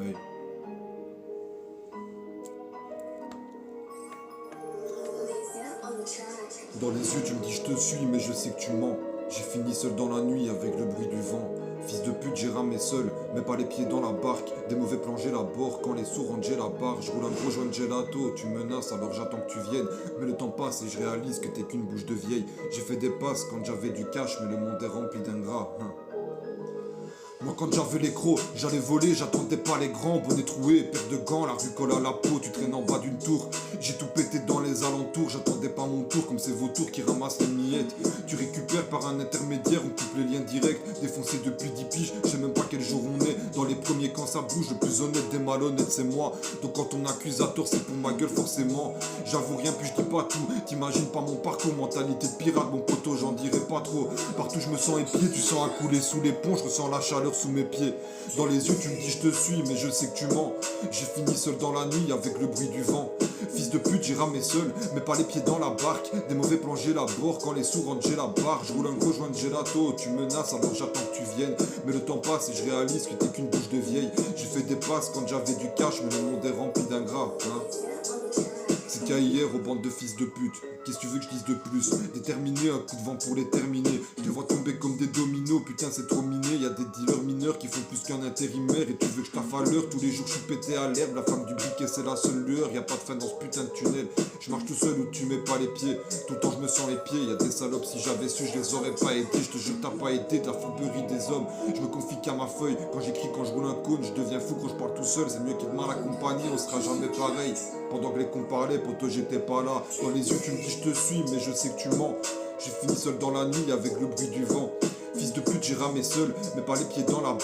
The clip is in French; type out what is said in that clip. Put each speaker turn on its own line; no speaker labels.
Ouais. Dans les yeux tu me dis je te suis mais je sais que tu mens. J'ai fini seul dans la nuit avec le bruit du vent. Fils de pute j'ai ramé seul, mais pas les pieds dans la barque. Des mauvais plans j'ai la bord, quand les sourds rendent j'ai la barre. Je roule un gros joint de gelato, tu menaces alors j'attends que tu viennes. Mais le temps passe et je réalise que t'es qu'une bouche de vieille. J'ai fait des passes quand j'avais du cash mais le monde est rempli d'ingrats. Moi quand j'avais les crocs, j'allais voler, j'attendais pas les grands, bonnet troué, paire de gants, la rue colle à la peau, tu traînes en bas d'une tour. J'ai tout pété dans les alentours, j'attendais pas mon tour, comme ces vautours qui ramassent les miettes. Tu récupères par un intermédiaire, on coupe les liens directs, défoncé depuis 10 piges, je sais même pas quel jour on est. Dans les premiers quand ça bouge, le plus honnête des malhonnêtes c'est moi. Donc quand on accuse à tort, c'est pour ma gueule forcément. J'avoue rien puis je dis pas tout, t'imagines pas mon parcours, mentalité de pirate, mon poteau, j'en dirai pas trop. Partout je me sens épié, tu sens à couler sous les ponts, je ressens la chaleur sous mes pieds. Dans les yeux tu me dis je te suis mais je sais que tu mens. J'ai fini seul dans la nuit avec le bruit du vent. Fils de pute j'ai ramé seul mais pas les pieds dans la barque. Des mauvais plans j'ai la bord, quand les sourds rendent j'ai la barre. Je roule un gros joint de gelato, tu menaces alors j'attends que tu viennes. Mais le temps passe et je réalise que t'es qu'une bouche de vieille. J'ai fait des passes quand j'avais du cash mais le monde est rempli d'ingrats C'est qu'à hier aux bandes de fils de pute. Qu'est-ce que tu veux que je dise de plus? Déterminé, un coup de vent pour les terminer. Je te vois tomber comme des dominos, putain c'est trop miné. Y'a des dealers mineurs qui font plus qu'un intérimaire. Et tu veux que je taffe à l'heure, tous les jours je suis pété à l'herbe. La femme du briquet c'est la seule lueur, y'a pas de fin dans ce putain de tunnel. Je marche tout seul où tu mets pas les pieds. Tout le temps je me sens les pieds, y'a des salopes, si j'avais su je les aurais pas aidés. Je te jure t'as pas été de la fourberie des hommes. Je me confie qu'à ma feuille, quand j'écris, quand je roule un cône. Je deviens fou quand je parle tout seul, c'est mieux qu'être mal accompagné, on sera jamais pareil. Pendant que les cons parlaient, poto j'étais pas là. Dans les yeux tu me dis je te suis mais je sais que tu mens. J'ai fini seul dans la nuit avec le bruit du vent. Fils de pute j'ai ramé seul mais pas les pieds dans la barre.